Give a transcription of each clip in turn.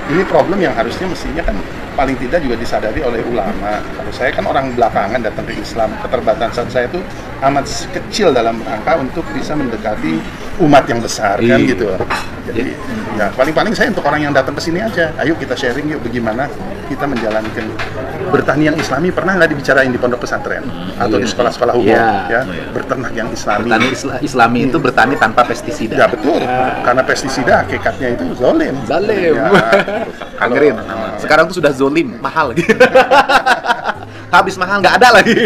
Ini problem yang harusnya mestinya kan paling tidak juga disadari oleh ulama. Kalau saya kan orang belakangan datang ke Islam, keterbatasan saya itu amat kecil dalam rangka untuk bisa mendekati umat yang besar kan gitu. Jadi ya paling-paling saya untuk orang yang datang ke sini aja. Ayo kita sharing yuk bagaimana kita menjalankan bertani yang Islami. Pernah nggak dibicarain di pondok pesantren atau di sekolah-sekolah umum ya? Berternak yang Islami. Bertani Islami itu bertani tanpa pestisida. Ya betul. Karena pestisida hakikatnya itu zolim. Zalim. Ya, Kangerin. Sekarang tuh sudah zolim, mahal gitu. Habis mahal nggak ada lagi.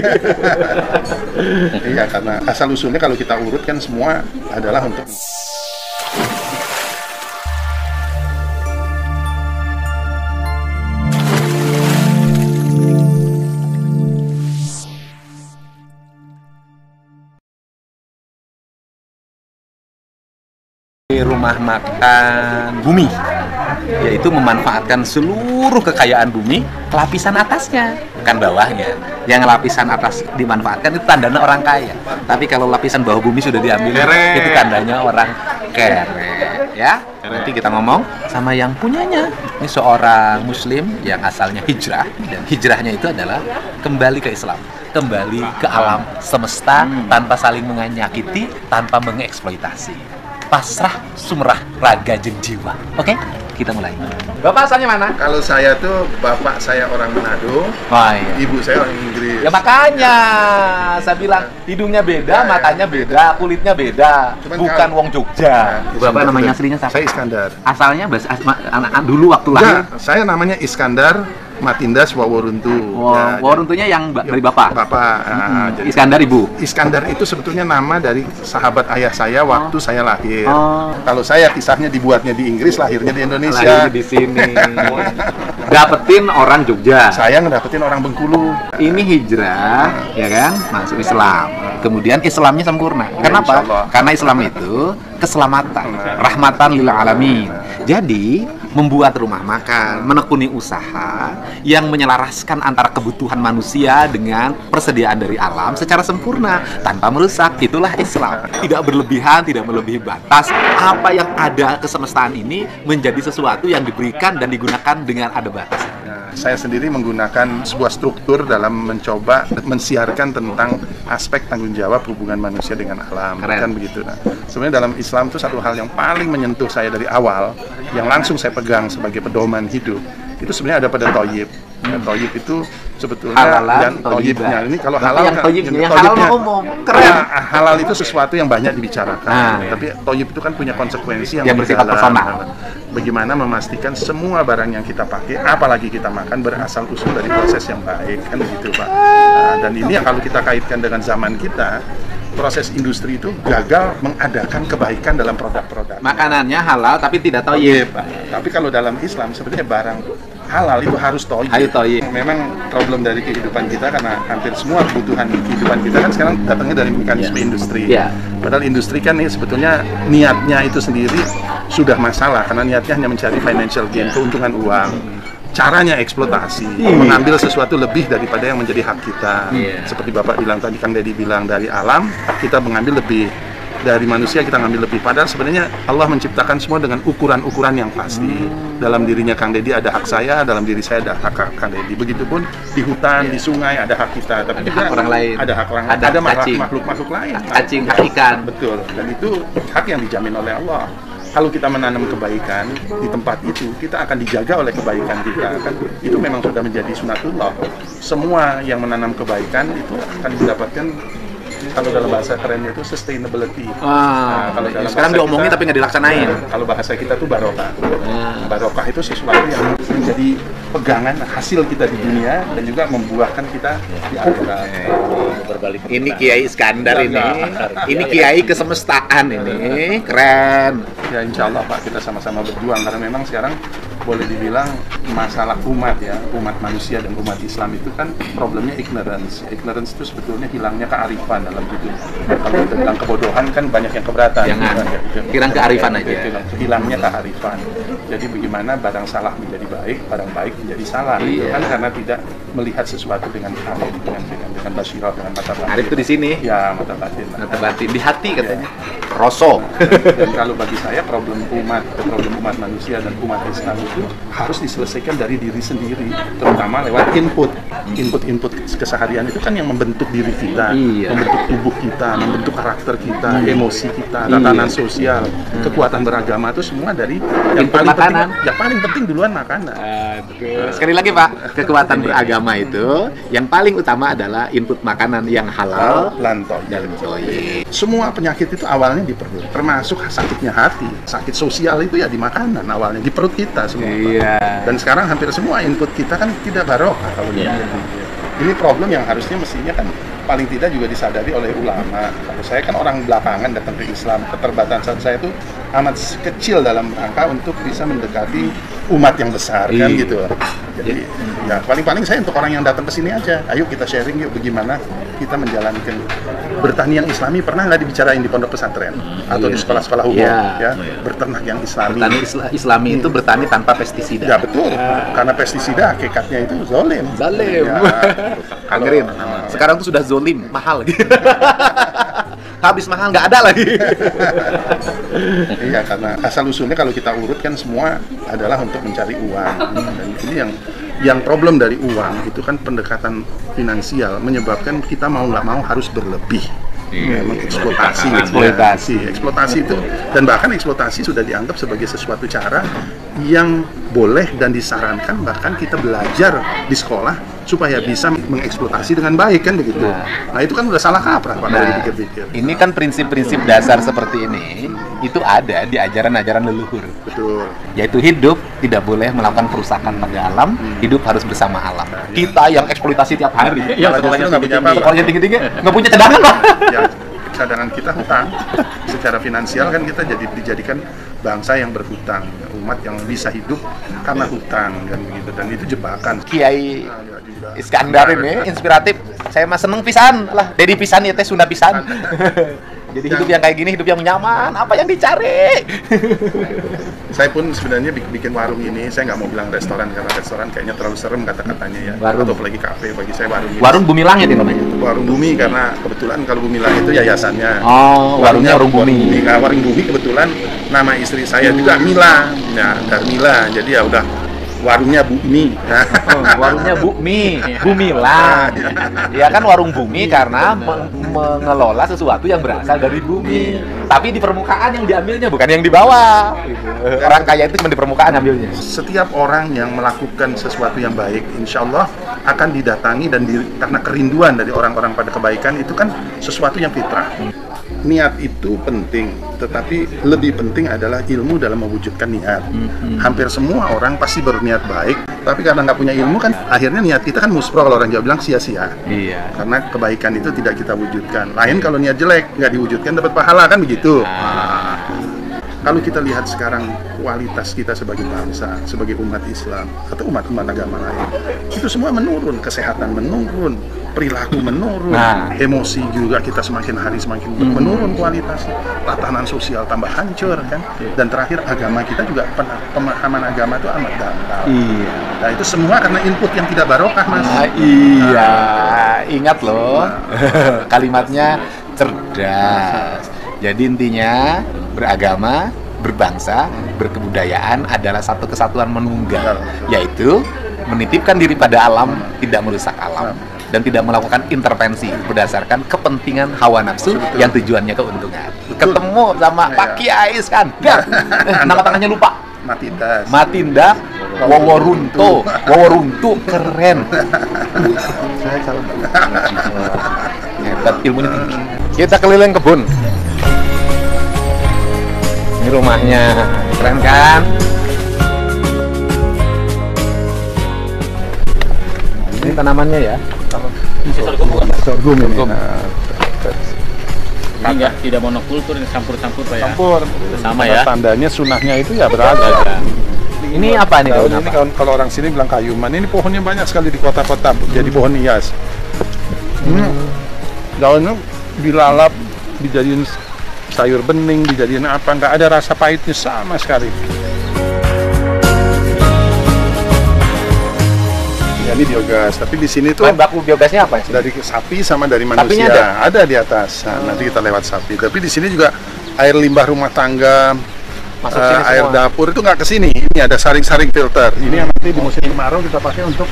Iya, karena asal usulnya kalau kita urut kan semua adalah untuk rumah makan bumi, yaitu memanfaatkan seluruh kekayaan bumi, lapisan atasnya, bukan bawahnya. Yang lapisan atas dimanfaatkan itu tandanya orang kaya. Tapi kalau lapisan bawah bumi sudah diambil, itu tandanya orang kere. Ya, nanti kita ngomong sama yang punyanya. Ini seorang Muslim yang asalnya hijrah, dan hijrahnya itu adalah kembali ke Islam, kembali ke alam semesta tanpa saling menyakiti, tanpa mengeksploitasi. Pasrah, sumrah, raga, jeung jiwa. Oke, kita mulai. Bapak asalnya mana? kalau saya tuh bapak saya orang Manado, ibu saya orang Inggris. Ya makanya saya bilang hidungnya beda, matanya beda, kulitnya beda. Cuman Bukan kalau- wong Jogja. Bapak namanya aslinya siapa? Saya Iskandar. Asalnya dulu waktu lahir. Enggak, saya namanya Iskandar Matindas Waworuntu. Ya, Waruntunya yang dari Bapak. Bapak. Jadi Iskandar ibu. Iskandar itu sebetulnya nama dari sahabat ayah saya waktu saya lahir. Oh. Kalau saya kisahnya dibuatnya di Inggris, lahirnya di Indonesia. Lahir di sini. Dapetin orang Jogja. Saya ngedapetin orang Bengkulu. Ini hijrah, ya kan, masuk Islam. Kemudian Islamnya sempurna. Ya, Kenapa? insyaallah. Karena Islam itu keselamatan, rahmatan lil alamin. Jadi membuat rumah makan, menekuni usaha yang menyelaraskan antara kebutuhan manusia dengan persediaan dari alam secara sempurna tanpa merusak. Itulah Islam. Tidak berlebihan, tidak melebihi batas. Apa yang ada kesemestaan ini menjadi sesuatu yang diberikan dan digunakan dengan ada batas. Saya sendiri menggunakan sebuah struktur dalam mencoba mensiarkan tentang aspek tanggung jawab hubungan manusia dengan alam. Keren. Kan begitu. Nah, sebenarnya dalam Islam itu satu hal yang paling menyentuh saya dari awal, yang langsung saya pegang sebagai pedoman hidup, itu sebenarnya ada pada toyib. Nah, toyib itu sebetulnya Halalan, dan toyibnya ini kalau Tapi halal yang kan, toyibnya, yang toyibnya, halal umum. Keren. nah, halal itu sesuatu yang banyak dibicarakan. Nah, tapi toyib itu kan punya konsekuensi yang bersifat mendalam. personal. Bagaimana memastikan semua barang yang kita pakai, apalagi kita makan, berasal usul dari proses yang baik, kan begitu Pak. Nah, dan ini yang kalau kita kaitkan dengan zaman kita, proses industri itu gagal mengadakan kebaikan dalam produk-produk. Makanannya halal tapi tidak toyib. Tapi kalau dalam Islam sebenarnya barang halal itu harus toyib. Harus toyib. Memang problem dari kehidupan kita karena hampir semua kebutuhan kehidupan kita kan sekarang datangnya dari mekanisme industri. Iya. Padahal industri kan nih sebetulnya niatnya itu sendiri sudah masalah karena niatnya hanya mencari financial gain, keuntungan uang. Caranya eksploitasi, mengambil sesuatu lebih daripada yang menjadi hak kita. Seperti Bapak bilang tadi, Kang Deddy bilang dari alam kita mengambil lebih, dari manusia kita ngambil lebih. Padahal sebenarnya Allah menciptakan semua dengan ukuran-ukuran yang pasti. Dalam dirinya Kang Deddy ada hak saya, dalam diri saya ada hak Kang Deddy. Begitupun di hutan, di sungai ada hak kita. Tapi Ada juga hak orang lain. Ada hak orang Ada lain. Ada cacing. makhluk-makhluk lain. Cacing, hak ikan. Betul. Dan itu hak yang dijamin oleh Allah. Kalau kita menanam kebaikan di tempat itu, kita akan dijaga oleh kebaikan kita. Kan itu memang sudah menjadi sunatullah. Semua yang menanam kebaikan itu akan mendapatkan, kalau dalam bahasa kerennya itu sustainability. Kalau dalam Sekarang bahasa diomongin kita, tapi nggak dilaksanain. kalau bahasa kita tuh barokah. Barokah itu sesuatu yang menjadi pegangan hasil kita di dunia dan juga membuahkan kita di akhirat. Berbalik. Ini Kiai Iskandar ini Kiai kesemestaan ini, keren. Ya insya Allah Pak, kita sama-sama berjuang karena memang sekarang boleh dibilang masalah umat ya, umat manusia dan umat Islam itu kan problemnya ignorance. Ignorance itu sebetulnya hilangnya kearifan dalam hidup. Kalau tentang kebodohan kan banyak yang keberatan. Jangan. Kan, ya. Kiraan kearifan aja. Hilangnya kearifan. Jadi bagaimana barang salah menjadi baik, barang baik menjadi salah. Itu kan karena tidak melihat sesuatu dengan arif, dengan basirah, dengan mata batin. Arif itu di sini. Ya, mata batin. Mata batin di hati katanya. Roso. Dan kalau bagi saya problem umat manusia dan umat Islam itu itu harus diselesaikan dari diri sendiri, terutama lewat input keseharian itu kan yang membentuk diri kita, membentuk tubuh kita, membentuk karakter kita, emosi kita, tatanan sosial, kekuatan beragama itu semua dari yang paling penting, yang paling penting duluan makanan. Sekali lagi Pak, kekuatan beragama itu yang paling utama adalah input makanan yang halal dan toyib. Semua penyakit itu awalnya di perut, termasuk sakitnya hati, sakit sosial itu ya di makanan awalnya, di perut kita semua. Dan sekarang hampir semua input kita kan tidak barokah kalau ini problem yang harusnya mestinya kan paling tidak juga disadari oleh ulama. Kalau saya kan orang belakangan datang ke Islam, keterbatasan saya itu amat kecil dalam rangka untuk bisa mendekati umat yang besar kan gitu. Jadi ya paling-paling saya untuk orang yang datang ke sini aja, ayo kita sharing yuk bagaimana kita menjalankan bertani yang Islami. Pernah nggak dibicarain di pondok pesantren atau di sekolah-sekolah umum berternak yang Islami. Bertani Islami itu bertani tanpa pestisida. Ya betul, karena pestisida hakikatnya itu zolim. Angerin. Sekarang tuh sudah zolim, mahal gitu. Habis mahal nggak ada lagi. Iya, karena asal usulnya kalau kita urut kan semua adalah untuk mencari uang. Dan ini yang problem dari uang itu kan pendekatan finansial menyebabkan kita mau nggak mau harus berlebih. Eksploitasi itu, dan bahkan eksploitasi sudah dianggap sebagai sesuatu cara yang boleh dan disarankan, bahkan kita belajar di sekolah supaya bisa mengeksploitasi dengan baik kan begitu. Nah itu kan udah salah kaprah Pak kalau dipikir-pikir. Ini kan prinsip-prinsip dasar seperti ini itu ada di ajaran-ajaran leluhur. Betul. Yaitu hidup tidak boleh melakukan kerusakan pada alam, hidup harus bersama alam. Kita yang eksploitasi tiap hari, sekolahnya tinggi-tinggi, nggak punya cadangan lah. Ya, cadangan kita hutang. Secara finansial kan kita dijadikan bangsa yang berhutang, umat yang bisa hidup karena hutang kan begitu, dan itu jebakan. Kiai Iskandar ini inspiratif. Saya mah seneng pisan lah. Dedi pisan ya teh Sunda pisan. Jadi hidup yang kayak gini, hidup yang nyaman, apa yang dicari? Saya pun sebenarnya bikin warung ini, saya nggak mau bilang restoran karena restoran kayaknya terlalu serem kata-katanya ya. Warung. Atau apalagi kafe, bagi saya warung ini. Warung Bumi Langit itu namanya. Warung Bumi karena kebetulan kalau Bumi Langit itu yayasannya. Oh, warungnya Warung Bumi. Nah, Warung Bumi kebetulan nama istri saya juga Mila. Nah, Darmila. Jadi ya udah warungnya Bumi. Warungnya Bumi lah. Ya kan warung bumi karena mengelola sesuatu yang berasal dari bumi. Tapi di permukaan yang diambilnya bukan yang di bawah. Orang kaya itu cuma di permukaan ambilnya. Setiap orang yang melakukan sesuatu yang baik, insya Allah akan didatangi dan karena kerinduan dari orang-orang pada kebaikan itu kan sesuatu yang fitrah. Niat itu penting, tetapi lebih penting adalah ilmu dalam mewujudkan niat. Hampir semua orang pasti berniat baik, tapi karena nggak punya ilmu kan, akhirnya niat kita kan muspro, kalau orang Jawa bilang sia-sia. Iya. Karena kebaikan itu tidak kita wujudkan. Lain kalau niat jelek, nggak diwujudkan dapat pahala kan begitu. Kalau kita lihat sekarang kualitas kita sebagai bangsa, sebagai umat Islam atau umat-umat agama lain, itu semua menurun, kesehatan menurun, perilaku menurun, emosi juga kita semakin hari semakin menurun kualitasnya, tatanan sosial tambah hancur kan, dan terakhir agama kita juga pemahaman agama itu amat dangkal. Iya. Nah itu semua karena input yang tidak barokah Mas. Iya, ingat loh kalimatnya cerdas. Jadi intinya beragama, berbangsa, berkebudayaan adalah satu kesatuan menunggal, yaitu menitipkan diri pada alam, tidak merusak alam, dan tidak melakukan intervensi berdasarkan kepentingan hawa nafsu yang tujuannya keuntungan. Ketemu sama Pak Kiai Iskandar, nama tangannya lupa. Matinda Woworunto keren. Saya salah. Hebat, ilmunya tinggi. Kita keliling kebun. Ini rumahnya, keren kan? Ini tanamannya ya. Sorghum ini. Ini enggak, tidak monokultur, ini campur-campur Pak ya. Campur. Sama ya. Tandanya sunahnya itu ya beragam. Ini apa nih? Ini kalau orang sini bilang kayuman. Ini pohonnya banyak sekali di kota-kota, jadi pohon hias. Daunnya dilalap, dijadiin sayur bening, dijadiin apa, nggak ada rasa pahitnya sama sekali. Ya, ini biogas, tapi di sini tuh baku biogasnya apa sih? dari sapi sama dari manusia. Ada di atas. Nah, nanti kita lewat sapi. Tapi di sini juga air limbah rumah tangga, Masuk sini air semua. dapur itu nggak ke sini. Ini ada saring-saring filter. Ini yang nanti di musim kemarau kita pakai untuk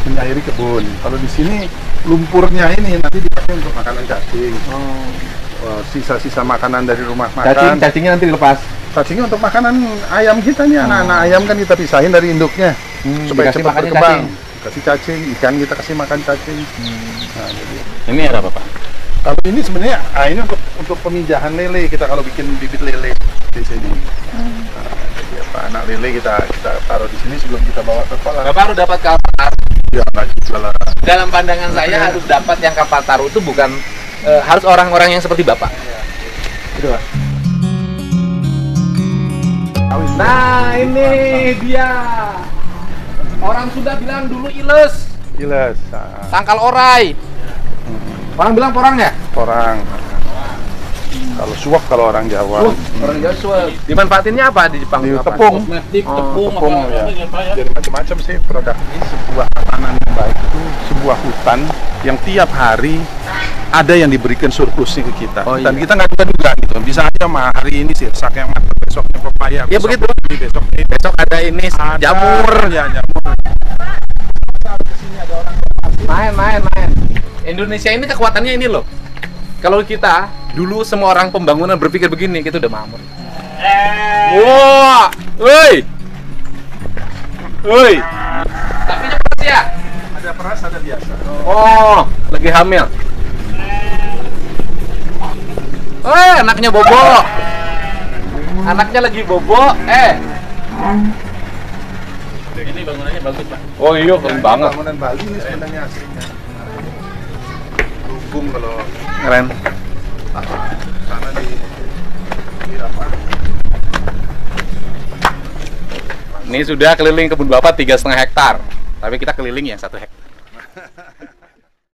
mengairi kebun. Kalau di sini lumpurnya ini nanti dipakai untuk makanan cacing. Sisa-sisa makanan dari rumah makan. Cacingnya nanti dilepas. Cacingnya untuk makanan ayam kita nih, anak-anak ayam kan kita pisahin dari induknya supaya dikasih cepat makannya berkembang. Kasih cacing, ikan kita kasih makan cacing. Nah, jadi. Ini ada apa Pak? Kalau ini sebenarnya, ini untuk pemijahan lele kita kalau bikin bibit lele di sini. Nah, jadi apa anak lele kita taruh di sini sebelum kita bawa ke kolam. Bapak harus dapat Kalpataru. Ya nggak juga lah. Dalam pandangan saya harus dapat yang Kalpataru itu bukan harus orang-orang yang seperti Bapak. Gitu, Pak. Nah, ini dia. Orang sudah bilang dulu iles, Giles. Nah, tangkal orai. Orang bilang porang ya? orang. Kalau suwak kalau orang Jawa. Orang Jawa. Dimanfaatinnya apa di Jepang? Di Apa? tepung. Kosmetik, Oh, tepung, Tepung apa ya. gitu, Pak, ya? Jadi macam-macam sih produk ini. Sebuah tatanan yang baik itu sebuah hutan yang tiap hari ada yang diberikan surplusnya ke kita. Oh, Dan iya. kita nggak duga gitu. Bisa aja mah hari ini sirsak yang matang, besoknya pepaya. Ya, besok begitu. ini, besok ini. Besok ada ini Ada, jamur. ya jamur. Main. Indonesia ini kekuatannya ini loh. Kalau kita dulu semua orang pembangunan berpikir begini, kita udah mamur. Wah, woi. Tapi cepat ya. Ada peras, ada biasa. Oh, lagi hamil. Anaknya bobo. Anaknya lagi bobo. Ini bangunannya bagus Pak. Oh iya, keren banget. Bangunan Bali ini sebenarnya aslinya. Lumbung kalau Keren. sana di apa? Ini sudah keliling kebun Bapak 3,5 hektar. Tapi kita keliling ya 1 hektar.